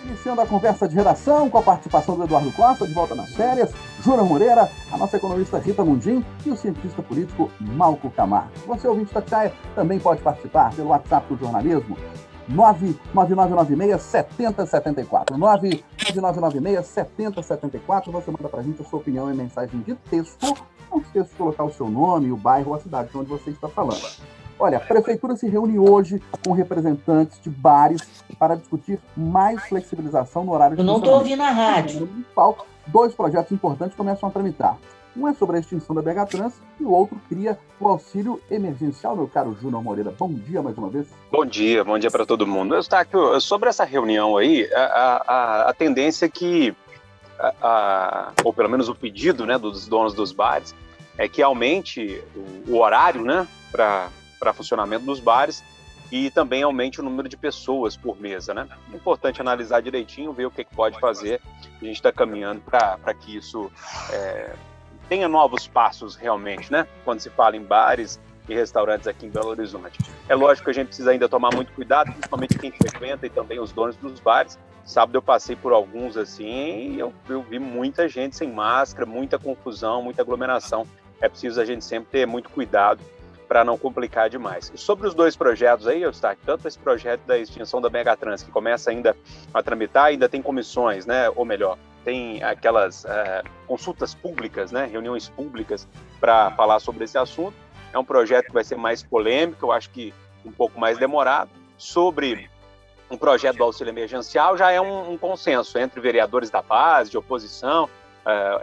Iniciando a conversa de redação com a participação do Eduardo Costa, de volta nas férias, Júnior Moreira, a nossa economista Rita Mundim e o cientista político Malco Camargo. Você, ouvinte da Tchaia, também pode participar pelo WhatsApp do jornalismo 99996-7074. 99996-7074. Você manda pra gente a sua opinião em mensagem de texto. Não esqueça de colocar o seu nome, o bairro ou a cidade de onde você está falando. Olha, a Prefeitura se reúne hoje com representantes de bares para discutir mais flexibilização no horário de funcionamento. Eu não estou ouvindo a rádio. Dois projetos importantes começam a tramitar. Um é sobre a extinção da BH Trans e o outro cria o auxílio emergencial. Meu caro Júnior Moreira, bom dia mais uma vez. Bom dia para todo mundo. Eustáquio, sobre essa reunião aí, a tendência é que, ou pelo menos o pedido, né, dos donos dos bares, é que aumente o horário, né, para funcionamento dos bares e também aumente o número de pessoas por mesa, né? É importante analisar direitinho, ver o que pode fazer. A gente está caminhando para que isso tenha novos passos realmente, né? Quando se fala em bares e restaurantes aqui em Belo Horizonte. É lógico que a gente precisa ainda tomar muito cuidado, principalmente quem frequenta e também os donos dos bares. Sábado eu passei por alguns assim e eu vi muita gente sem máscara, muita confusão, muita aglomeração. É preciso a gente sempre ter muito cuidado para não complicar demais. E sobre os dois projetos aí, Eustáquio, tanto esse projeto da extinção da BH Trans, que começa ainda a tramitar, ainda tem comissões, né? Ou melhor, tem aquelas consultas públicas, né? Reuniões públicas para falar sobre esse assunto. É um projeto que vai ser mais polêmico, eu acho que um pouco mais demorado. Sobre um projeto do auxílio emergencial, já é um consenso entre vereadores da base, de oposição.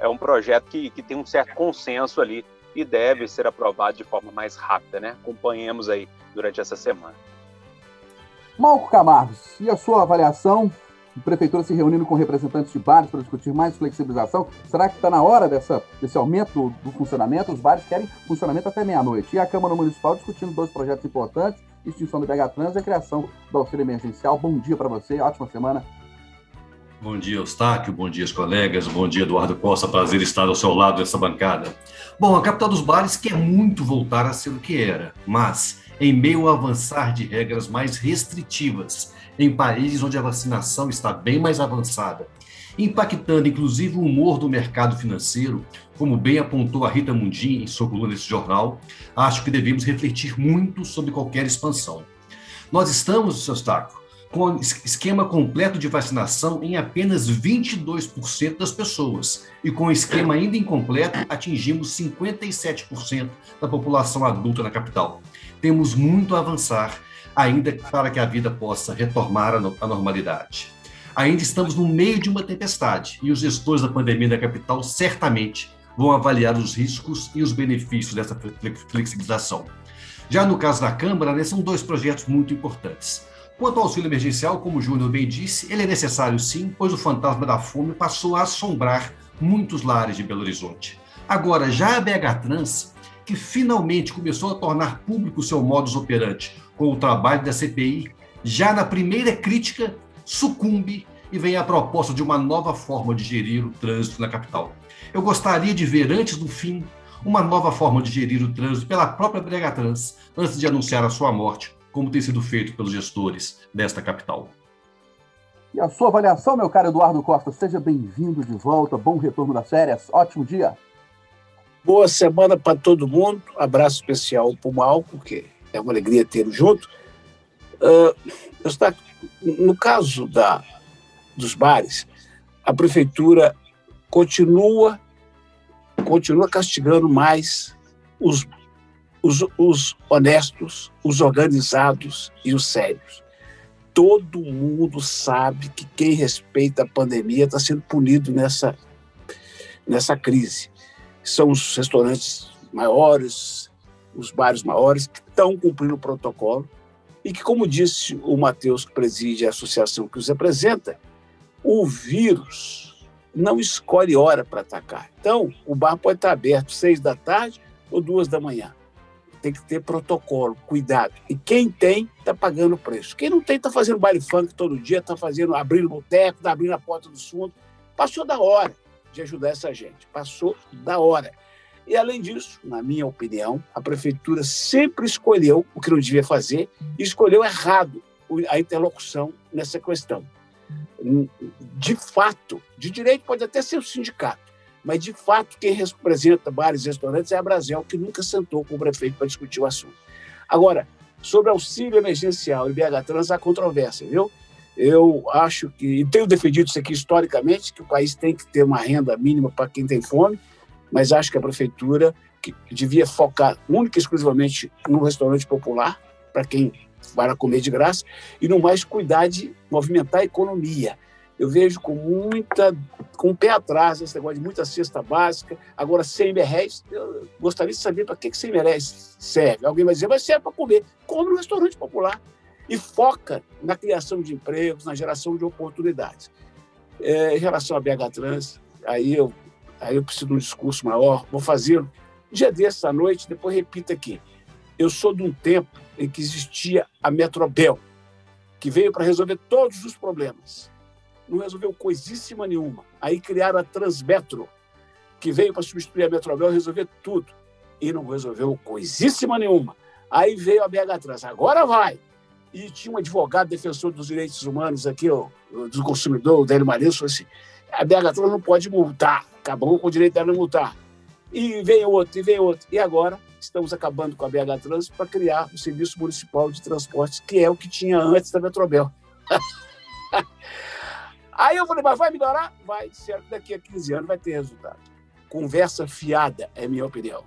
É um projeto que tem um certo consenso ali e deve ser aprovado de forma mais rápida, né? Acompanhemos aí durante essa semana. Malco Camargo, e a sua avaliação? A Prefeitura se reunindo com representantes de bares para discutir mais flexibilização. Será que está na hora desse aumento do funcionamento? Os bares querem funcionamento até meia-noite. E a Câmara Municipal discutindo dois projetos importantes, extinção do BH Trans e a criação do auxílio emergencial. Bom dia para você, ótima semana. Bom dia, Eustáquio, bom dia, colegas, bom dia, Eduardo Costa, prazer estar ao seu lado nessa bancada. Bom, a capital dos bares quer muito voltar a ser o que era, mas em meio ao avançar de regras mais restritivas em países onde a vacinação está bem mais avançada, impactando inclusive o humor do mercado financeiro, como bem apontou a Rita Mundim em sua coluna nesse jornal, acho que devemos refletir muito sobre qualquer expansão. Nós estamos, Eustáquio, com esquema completo de vacinação em apenas 22% das pessoas. E com o esquema ainda incompleto, atingimos 57% da população adulta na capital. Temos muito a avançar ainda para que a vida possa retomar à normalidade. Ainda estamos no meio de uma tempestade e os gestores da pandemia da capital certamente vão avaliar os riscos e os benefícios dessa flexibilização. Já no caso da Câmara, né, são dois projetos muito importantes. Quanto ao auxílio emergencial, como o Júnior bem disse, ele é necessário sim, pois o fantasma da fome passou a assombrar muitos lares de Belo Horizonte. Agora, já a BH Trans, que finalmente começou a tornar público o seu modus operandi com o trabalho da CPI, já na primeira crítica, sucumbe e vem a proposta de uma nova forma de gerir o trânsito na capital. Eu gostaria de ver, antes do fim, uma nova forma de gerir o trânsito pela própria BH Trans, antes de anunciar a sua morte, como tem sido feito pelos gestores desta capital. E a sua avaliação, meu caro Eduardo Costa, seja bem-vindo de volta, bom retorno das férias, ótimo dia. Boa semana para todo mundo, abraço especial para o Malco, que é uma alegria tê-lo junto. No caso dos bares, a Prefeitura continua castigando mais os honestos, os organizados e os sérios. Todo mundo sabe que quem respeita a pandemia está sendo punido nessa crise. São os restaurantes maiores, os bares maiores, que estão cumprindo o protocolo e que, como disse o Matheus, que preside a associação que os representa, o vírus não escolhe hora para atacar. Então, o bar pode estar aberto 6 da tarde ou 2 da manhã. Tem que ter protocolo, cuidado. E quem tem, está pagando o preço. Quem não tem, está fazendo baile funk todo dia, está abrindo boteco, está abrindo a porta dos fundos. Passou da hora de ajudar essa gente. Passou da hora. E, além disso, na minha opinião, a Prefeitura sempre escolheu o que não devia fazer e escolheu errado a interlocução nessa questão. de fato, de direito pode até ser o sindicato, mas de fato quem representa bares e restaurantes é a Brasel, que nunca sentou com o prefeito para discutir o assunto. Agora, sobre auxílio emergencial e BH Trans, há controvérsia, viu? Eu acho que, e tenho defendido isso aqui historicamente, que o país tem que ter uma renda mínima para quem tem fome, mas acho que a prefeitura que devia focar única e exclusivamente no restaurante popular, para quem vai comer de graça, e no mais cuidar de movimentar a economia. Eu vejo com o pé atrás esse negócio de muita cesta básica. Agora, 100 merréis, eu gostaria de saber para que 100 merréis serve. Alguém vai dizer, mas serve para comer. Come no restaurante popular. E foca na criação de empregos, na geração de oportunidades. Em relação à BH Trans, aí eu preciso de um discurso maior, vou fazê-lo. Dia desses à noite, depois repito aqui. Eu sou de um tempo em que existia a Metrobel, que veio para resolver todos os problemas. Não resolveu coisíssima nenhuma. Aí criaram a Transmetro, que veio para substituir a Metrobel e resolver tudo. E não resolveu coisíssima nenhuma. Aí veio a BH Trans. Agora vai! E tinha um advogado defensor dos direitos humanos aqui, do consumidor, o Délio Marinho, falou assim, a BH Trans não pode multar, acabou com o direito dela de multar. E vem outro, e vem outro. E agora estamos acabando com a BH Trans para criar o Serviço Municipal de Transportes, que é o que tinha antes da Metrobel. Aí eu falei, mas vai melhorar? Vai, certo, daqui a 15 anos vai ter resultado. Conversa fiada, é minha opinião.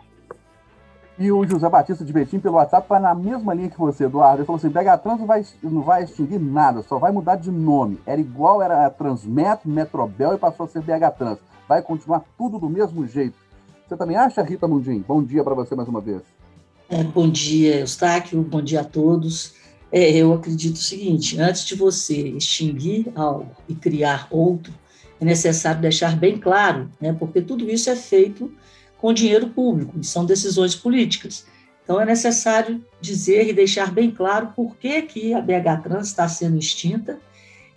E o José Batista de Betim, pelo WhatsApp, vai na mesma linha que você, Eduardo. Ele falou assim, BH Trans não vai extinguir nada, só vai mudar de nome. Era igual, era a Transmetro, Metrobel e passou a ser BH Trans. Vai continuar tudo do mesmo jeito. Você também acha, Rita Mundim? Bom dia para você mais uma vez. Bom dia, Eustáquio. Bom dia a todos. Eu acredito o seguinte, antes de você extinguir algo e criar outro, é necessário deixar bem claro, né, porque tudo isso é feito com dinheiro público, e são decisões políticas. Então, é necessário dizer e deixar bem claro por que a BH Trans está sendo extinta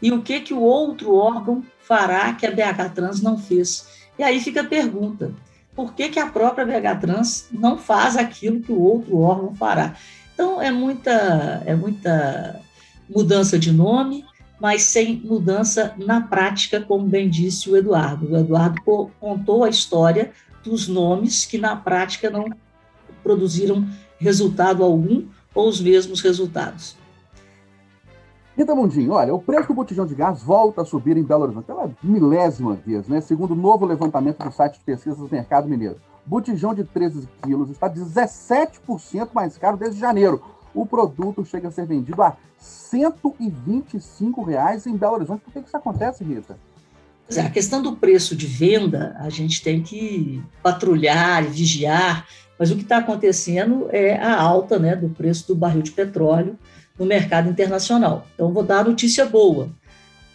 e o que o outro órgão fará que a BH Trans não fez. E aí fica a pergunta, por que a própria BH Trans não faz aquilo que o outro órgão fará? Então, é muita mudança de nome, mas sem mudança na prática, como bem disse o Eduardo. O Eduardo contou a história dos nomes que, na prática, não produziram resultado algum ou os mesmos resultados. Rita Mundim, olha, o preço do botijão de gás volta a subir em Belo Horizonte pela milésima vez, né? Segundo o novo levantamento do site de pesquisas do Mercado Mineiro. Botijão de 13 quilos está 17% mais caro desde janeiro. O produto chega a ser vendido a R$ 125 em Belo Horizonte. Por que isso acontece, Rita? A questão do preço de venda, a gente tem que patrulhar e vigiar, mas o que está acontecendo é a alta, né, do preço do barril de petróleo no mercado internacional. Então, vou dar a notícia boa.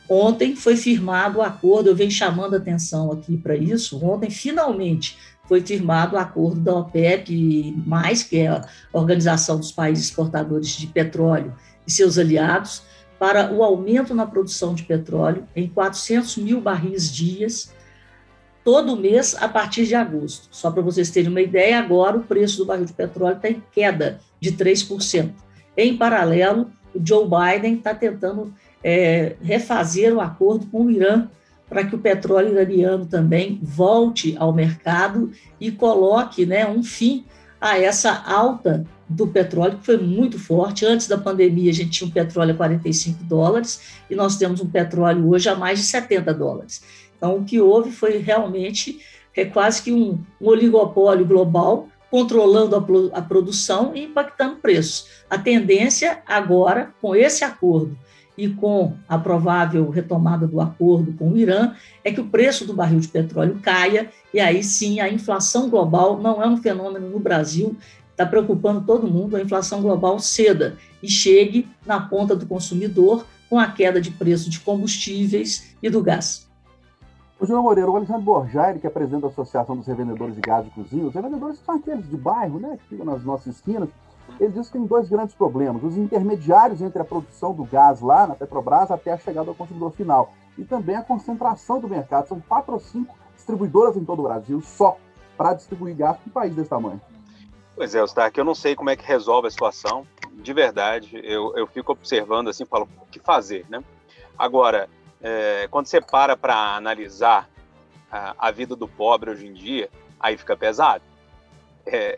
Ontem foi firmado o acordo, eu venho chamando a atenção aqui para isso, ontem finalmente foi firmado o acordo da OPEP+, que é a Organização dos Países Exportadores de Petróleo e seus aliados, para o aumento na produção de petróleo em 400 mil barris dias, todo mês a partir de agosto. Só para vocês terem uma ideia, agora o preço do barril de petróleo está em queda de 3%. Em paralelo, o Joe Biden está tentando refazer o acordo com o Irã para que o petróleo iraniano também volte ao mercado e coloque, né, um fim a essa alta do petróleo, que foi muito forte. Antes da pandemia, a gente tinha um petróleo a $45 e nós temos um petróleo hoje a mais de $70. Então, o que houve foi realmente quase que um oligopólio global, controlando a produção e impactando preços. A tendência agora, com esse acordo e com a provável retomada do acordo com o Irã, é que o preço do barril de petróleo caia, e aí sim a inflação global não é um fenômeno no Brasil, está preocupando todo mundo, a inflação global ceda e chegue na ponta do consumidor com a queda de preço de combustíveis e do gás. O Júnior Moreira, o Alexandre Borjai, que é presidente da Associação dos Revendedores de Gás de Cozinha, os revendedores são aqueles de bairro, né, que ficam nas nossas esquinas. Ele diz que tem dois grandes problemas: os intermediários entre a produção do gás lá na Petrobras até a chegada ao consumidor final, e também a concentração do mercado. São 4 ou 5 distribuidoras em todo o Brasil só para distribuir gás para um país desse tamanho. Pois é, Eustáquio, eu não sei como é que resolve a situação, de verdade. Eu fico observando assim, falo, o que fazer, né? Agora, quando você para analisar a vida do pobre hoje em dia, aí fica pesado.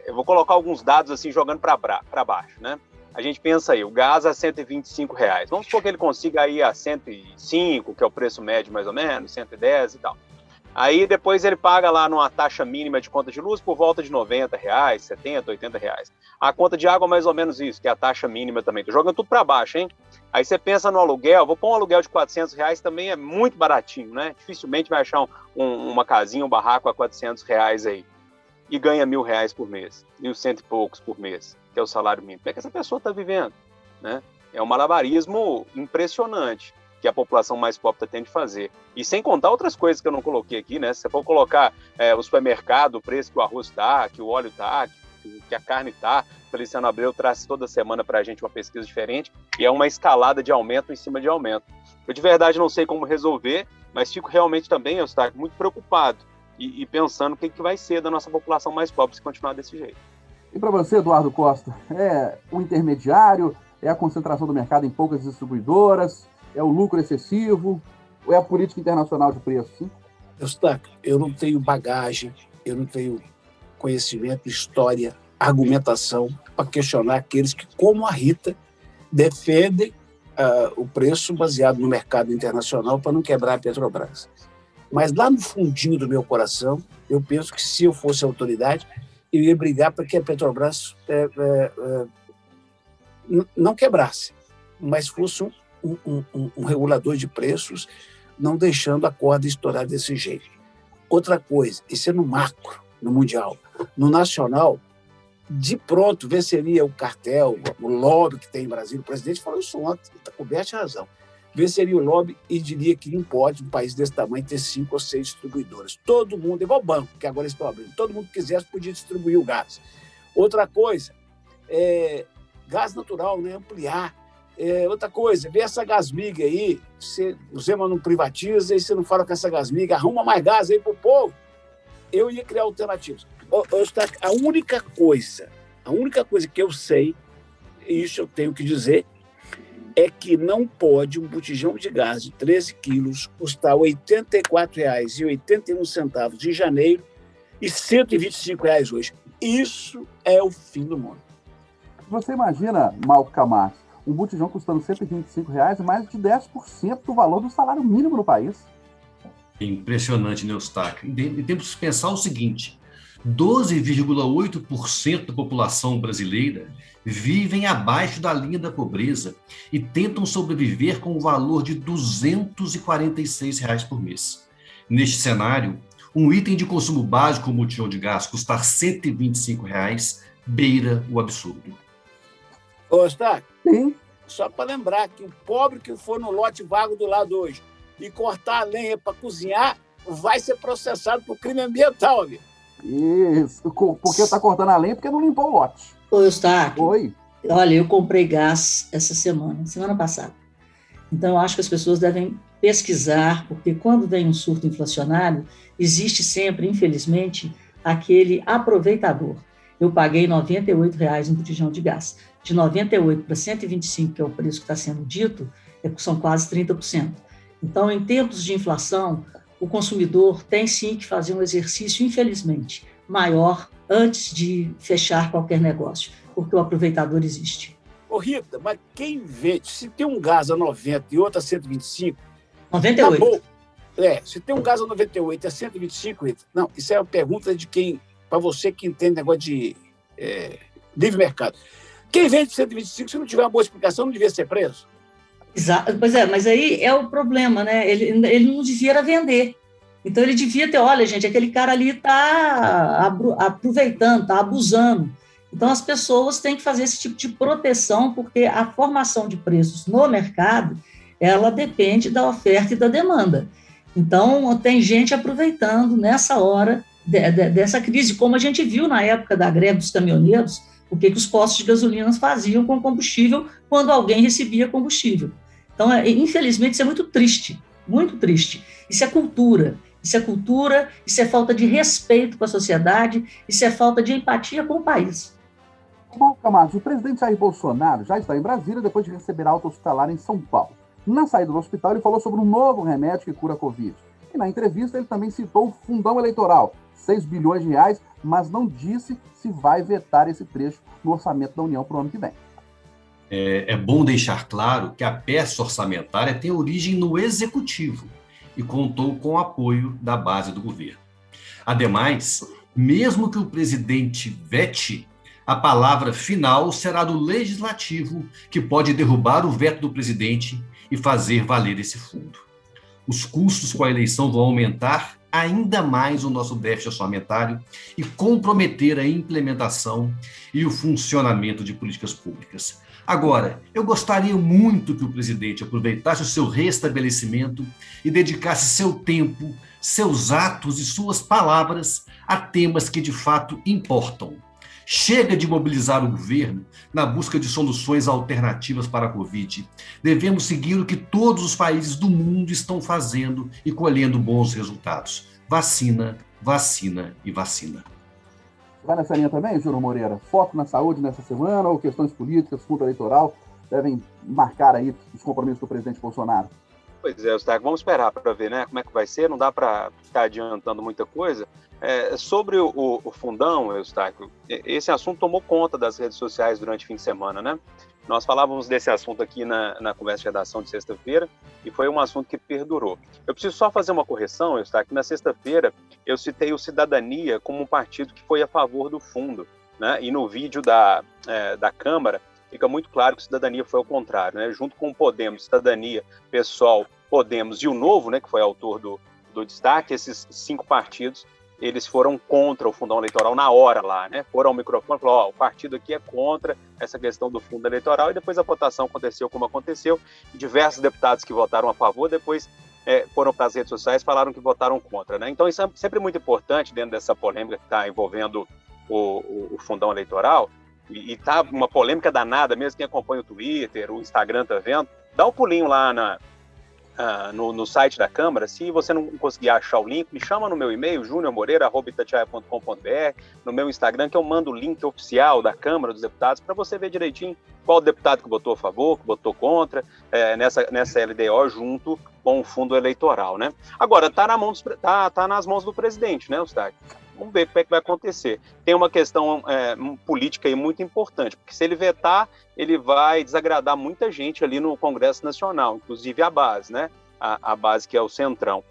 Eu vou colocar alguns dados assim, jogando para baixo, né? A gente pensa aí, o gás a R$125. Vamos supor que ele consiga ir a 105, que é o preço médio mais ou menos, 110 e tal. Aí depois ele paga lá numa taxa mínima de conta de luz por volta de R$90, R$70, R$80. A conta de água mais ou menos isso, que é a taxa mínima também. Tô jogando tudo para baixo, hein? Aí você pensa no aluguel, vou pôr um aluguel de R$400, também é muito baratinho, né? Dificilmente vai achar uma casinha, um barraco a R$400 aí. E ganha R$1.000 por mês, 1.100 e poucos por mês, que é o salário mínimo. Como é que essa pessoa está vivendo? Né? É um malabarismo impressionante que a população mais pobre está tendo de fazer. E sem contar outras coisas que eu não coloquei aqui, né? Se você for colocar o supermercado, o preço que o arroz está, que o óleo está, que a carne está, o Feliciano Abreu traz toda semana para a gente uma pesquisa diferente, e é uma escalada de aumento em cima de aumento. Eu de verdade não sei como resolver, mas fico realmente também, Eustáquio, muito preocupado e pensando o que vai ser da nossa população mais pobre se continuar desse jeito. E para você, Eduardo Costa, é o intermediário, é a concentração do mercado em poucas distribuidoras, é o lucro excessivo, ou é a política internacional de preços? Sim? Eustáquio, eu não tenho bagagem, eu não tenho conhecimento, história, argumentação para questionar aqueles que, como a Rita, defendem o preço baseado no mercado internacional para não quebrar a Petrobras. Mas lá no fundinho do meu coração, eu penso que se eu fosse autoridade, eu ia brigar para que a Petrobras não quebrasse, mas fosse um regulador de preços, não deixando a corda estourar desse jeito. Outra coisa, isso é no macro, no mundial. No nacional, de pronto, venceria o cartel, o lobby que tem em Brasília. O presidente falou isso ontem, está coberto de razão. Venceria o lobby e diria que não pode um país desse tamanho ter 5 ou 6 distribuidoras. Todo mundo, igual o banco, que agora eles estão abrindo, todo mundo que quisesse podia distribuir o gás. Outra coisa, gás natural, né? Ampliar. Outra coisa, vê essa gasmiga aí, o Zema não privatiza, e você não fala com essa gasmiga, arruma mais gás aí pro povo. Eu ia criar alternativas. A única coisa que eu sei, e isso eu tenho que dizer, é que não pode um botijão de gás de 13 quilos custar R$ 84,81 em janeiro e R$ 125 hoje. Isso é o fim do mundo. Você imagina, Malco Camargo, um botijão custando R$ 125 e mais de 10% do valor do salário mínimo no país? Impressionante, né, Eustáquio? E temos que pensar o seguinte: 12,8% da população brasileira vivem abaixo da linha da pobreza e tentam sobreviver com o valor de R$ 246 por mês. Neste cenário, um item de consumo básico como o botijão de gás custar R$ 125 beira o absurdo. Ô, Eustáquio, Sim. Só para lembrar que o pobre que for no lote vago do lado hoje e cortar a lenha para cozinhar vai ser processado por crime ambiental, amigo. Isso, porque está cortando a lenha porque não limpou o lote. Ô, Eustáquio, Oi. Olha, eu comprei gás essa semana passada. Então, eu acho que as pessoas devem pesquisar, porque quando vem um surto inflacionário, existe sempre, infelizmente, aquele aproveitador. Eu paguei R$ 98 no botijão de gás. De 98 para 125, que é o preço que está sendo dito, são quase 30%. Então, em tempos de inflação, o consumidor tem sim que fazer um exercício, infelizmente, maior antes de fechar qualquer negócio, porque o aproveitador existe. Ô, Rita, mas quem vende? Se tem um gás a 90 e outro a 125... 98. Tá bom. Se tem um gás a 98 e a 125, Rita... Não, isso é uma pergunta de quem... Para você que entende negócio de livre mercado. Quem vende 125, se não tiver uma boa explicação, não devia ser preso? Exato. Pois é, mas aí é o problema, né? Ele não devia vender. Então, ele devia ter, olha, gente, aquele cara ali está aproveitando, está abusando. Então, as pessoas têm que fazer esse tipo de proteção, porque a formação de preços no mercado, ela depende da oferta e da demanda. Então, tem gente aproveitando nessa hora dessa crise, como a gente viu na época da greve dos caminhoneiros, o que os postos de gasolina faziam com combustível quando alguém recebia combustível. Então, infelizmente, isso é muito triste, muito triste. Isso é cultura, isso é falta de respeito com a sociedade, isso é falta de empatia com o país. Bom, Camargo, o presidente Jair Bolsonaro já está em Brasília depois de receber alta hospitalar em São Paulo. Na saída do hospital, ele falou sobre um novo remédio que cura a Covid. E na entrevista, ele também citou o fundão eleitoral, 6 bilhões de reais, mas não disse se vai vetar esse trecho no orçamento da União para o ano que vem. É bom deixar claro que a peça orçamentária tem origem no Executivo e contou com o apoio da base do governo. Ademais, mesmo que o presidente vete, a palavra final será do Legislativo, que pode derrubar o veto do presidente e fazer valer esse fundo. Os custos com a eleição vão aumentar ainda mais o nosso déficit orçamentário e comprometer a implementação e o funcionamento de políticas públicas. Agora, eu gostaria muito que o presidente aproveitasse o seu restabelecimento e dedicasse seu tempo, seus atos e suas palavras a temas que de fato importam. Chega de mobilizar o governo na busca de soluções alternativas para a Covid. Devemos seguir o que todos os países do mundo estão fazendo e colhendo bons resultados. Vacina, vacina e vacina. Vai nessa linha também, Júnior Moreira? Foco na saúde nessa semana ou questões políticas, fundo eleitoral, devem marcar aí os compromissos do presidente Bolsonaro? Pois é, Eustáquio, vamos esperar para ver, né, como é que vai ser, não dá para ficar adiantando muita coisa. Sobre o fundão, Eustáquio, esse assunto tomou conta das redes sociais durante o fim de semana, né? Nós falávamos desse assunto aqui na conversa de redação de sexta-feira e foi um assunto que perdurou. Eu preciso só fazer uma correção, Eustáquio, na sexta-feira eu citei o Cidadania como um partido que foi a favor do fundo, né? E no vídeo da Câmara fica muito claro que o Cidadania foi ao contrário, né? Junto com o Podemos, Cidadania, PSOL, Podemos e o Novo, né, que foi autor do destaque, esses 5 partidos, eles foram contra o fundão eleitoral na hora lá, né? Foram ao microfone e falaram, o partido aqui é contra essa questão do fundo eleitoral, e depois a votação aconteceu como aconteceu, e diversos deputados que votaram a favor, depois foram para as redes sociais e falaram que votaram contra, né? Então isso é sempre muito importante dentro dessa polêmica que está envolvendo o fundão eleitoral, e tá uma polêmica danada mesmo, quem acompanha o Twitter, o Instagram tá vendo, dá um pulinho lá no site da Câmara. Se você não conseguir achar o link, me chama no meu e-mail, juniormoreira@itatiaia.com.br, no meu Instagram, que eu mando o link oficial da Câmara dos Deputados para você ver direitinho qual deputado que votou a favor, que votou contra, nessa LDO junto com o fundo eleitoral, né? Agora, tá nas mãos do presidente, né, Eustáquio? Vamos ver como é que vai acontecer. Tem uma questão política aí muito importante, porque se ele vetar, ele vai desagradar muita gente ali no Congresso Nacional, inclusive a base, né? A base que é o Centrão.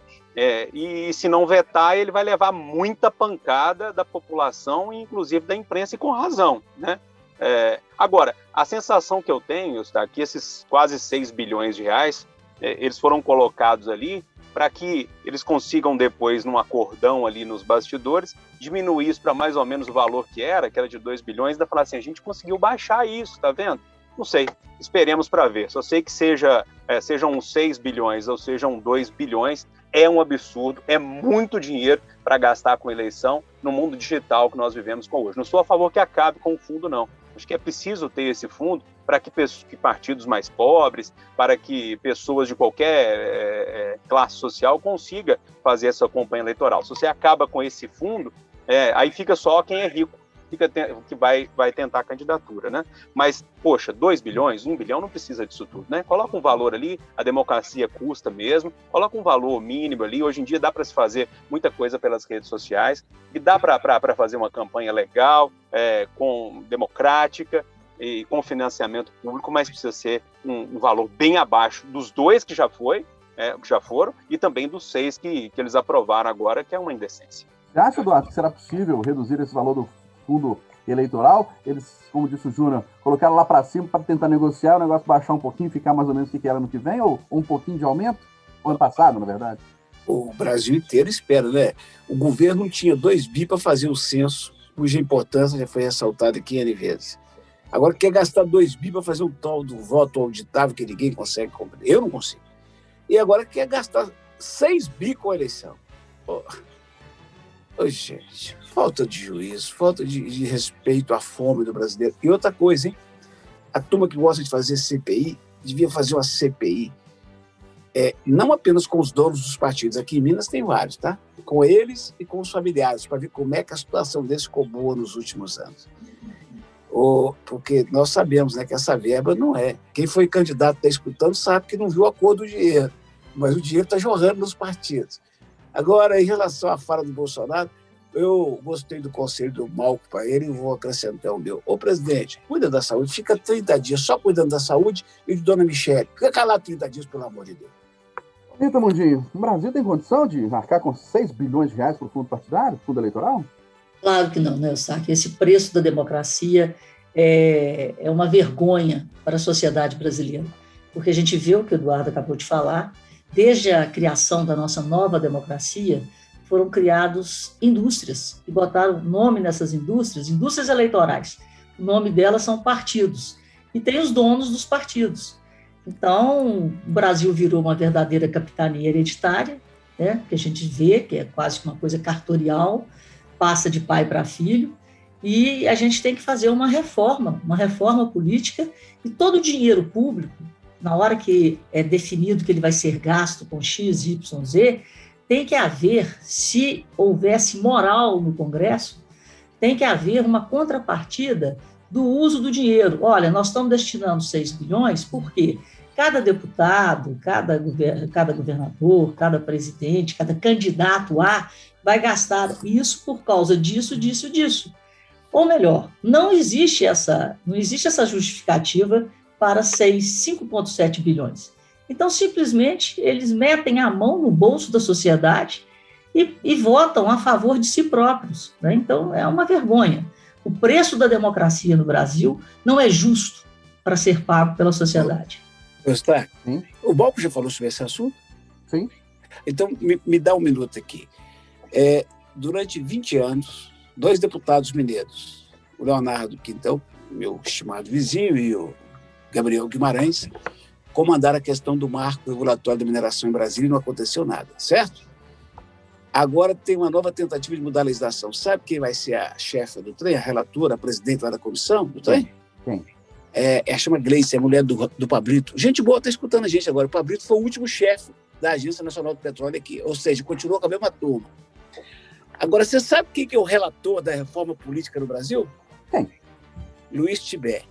E se não vetar, ele vai levar muita pancada da população, inclusive da imprensa, e com razão, né? Agora, a sensação que eu tenho, está que esses quase 6 bilhões de reais, eles foram colocados ali para que eles consigam depois, num acordão ali nos bastidores, diminuir isso para mais ou menos o valor que era de 2 bilhões, ainda falar assim, a gente conseguiu baixar isso, tá vendo? Não sei, esperemos para ver. Só sei que sejam 6 bilhões ou sejam 2 bilhões, é um absurdo, é muito dinheiro para gastar com eleição no mundo digital que nós vivemos com hoje. Não sou a favor que acabe com o fundo, não. Acho que é preciso ter esse fundo para que partidos mais pobres, para que pessoas de qualquer classe social consigam fazer essa campanha eleitoral. Se você acaba com esse fundo, aí fica só quem é rico, que vai tentar a candidatura, né? Mas, poxa, 2 bilhões, 1 bilhão não precisa disso tudo, né? Coloca um valor ali, a democracia custa mesmo, coloca um valor mínimo ali. Hoje em dia dá para se fazer muita coisa pelas redes sociais e dá para fazer uma campanha legal, democrática e com financiamento público, mas precisa ser um valor bem abaixo dos 2 que já foram e também dos 6 que eles aprovaram agora, que é uma indecência. Você acha, Eduardo, que será possível reduzir esse valor do fundo eleitoral? Eles, como disse o Júnior, colocaram lá para cima para tentar negociar, o negócio baixar um pouquinho, ficar mais ou menos o que era no que vem, ou um pouquinho de aumento? Ano passado, na verdade. O Brasil inteiro espera, né? O governo tinha 2 bi para fazer o censo, cuja importância já foi ressaltada aqui N vezes. Agora quer gastar 2 bi para fazer o tal do voto auditável que ninguém consegue compreender. Eu não consigo. E agora quer gastar 6 bi com a eleição. Gente, falta de juízo, falta de respeito à fome do brasileiro. E outra coisa, hein? A turma que gosta de fazer CPI, devia fazer uma CPI, não apenas com os donos dos partidos. Aqui em Minas tem vários, tá? Com eles e com os familiares, para ver como é que a situação deles ficou boa nos últimos anos. Porque nós sabemos, né, que essa verba não é. Quem foi candidato está escutando sabe que não viu a cor do dinheiro, mas o dinheiro está jorrando nos partidos. Agora, em relação à fala do Bolsonaro, eu gostei do conselho do Malco para ele e vou acrescentar o meu. Ô, presidente, cuida da saúde, fica 30 dias só cuidando da saúde e de dona Michele. Fica calado 30 dias, pelo amor de Deus. Rita Mundinho, o Brasil tem condição de marcar com 6 bilhões de reais para o fundo partidário, fundo eleitoral? Claro que não, né, Eustáquio? Esse preço da democracia é uma vergonha para a sociedade brasileira, porque a gente vê o que o Eduardo acabou de falar, desde a criação da nossa nova democracia, foram criadas indústrias, e botaram nome nessas indústrias eleitorais. O nome delas são partidos, e tem os donos dos partidos. Então, o Brasil virou uma verdadeira capitania hereditária, né, que a gente vê, que é quase uma coisa cartorial, passa de pai para filho, e a gente tem que fazer uma reforma política, e todo o dinheiro público, na hora que é definido que ele vai ser gasto com X, Y, Z, tem que haver, se houvesse moral no Congresso, tem que haver uma contrapartida do uso do dinheiro. Olha, nós estamos destinando 6 bilhões, porque cada deputado, cada governador, cada presidente, cada candidato vai gastar isso por causa disso. Ou melhor, não existe essa justificativa para 5,7 bilhões. Então, simplesmente, eles metem a mão no bolso da sociedade e votam a favor de si próprios, né? Então, é uma vergonha. O preço da democracia no Brasil não é justo para ser pago pela sociedade. Eustáquio, o Balco já falou sobre esse assunto? Sim. Então, me dá um minuto aqui. Durante 20 anos, 2 deputados mineiros, o Leonardo Quintão, meu estimado vizinho, e o Gabriel Guimarães, comandaram a questão do marco regulatório da mineração em Brasília e não aconteceu nada, certo? Agora tem uma nova tentativa de mudar a legislação. Sabe quem vai ser a chefe do trem, a relatora, a presidente lá da comissão do trem? Quem? Chama Gleice, é a mulher do Pablito. Gente boa, está escutando a gente agora. O Pablito foi o último chefe da Agência Nacional do Petróleo aqui, ou seja, continuou com a mesma turma. Agora, você sabe quem que é o relator da reforma política no Brasil? Quem? Luiz Tibé.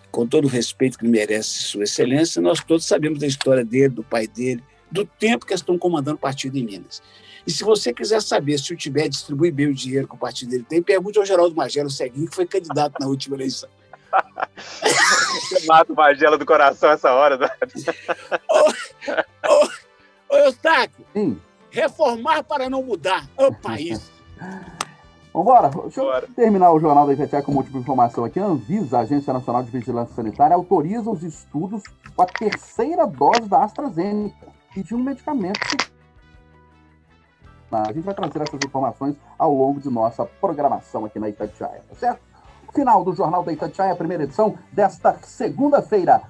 Com todo o respeito que merece Sua Excelência, nós todos sabemos da história dele, do pai dele, do tempo que eles estão comandando o partido em Minas. E se você quiser saber se o Tibé distribui bem o dinheiro que o partido dele tem, pergunte ao Geraldo Magela, o Ceguinho, que foi candidato na última eleição. Você mata o Magela do coração essa hora, né? Ô, Eustáquio, Sim. Reformar para não mudar o país. Vambora. Deixa eu terminar o Jornal da Itatiaia com uma última informação aqui. A Anvisa, a Agência Nacional de Vigilância Sanitária, autoriza os estudos com a 3ª dose da AstraZeneca e de um medicamento. A gente vai trazer essas informações ao longo de nossa programação aqui na Itatiaia, tá certo? Final do Jornal da Itatiaia, a primeira edição desta segunda-feira,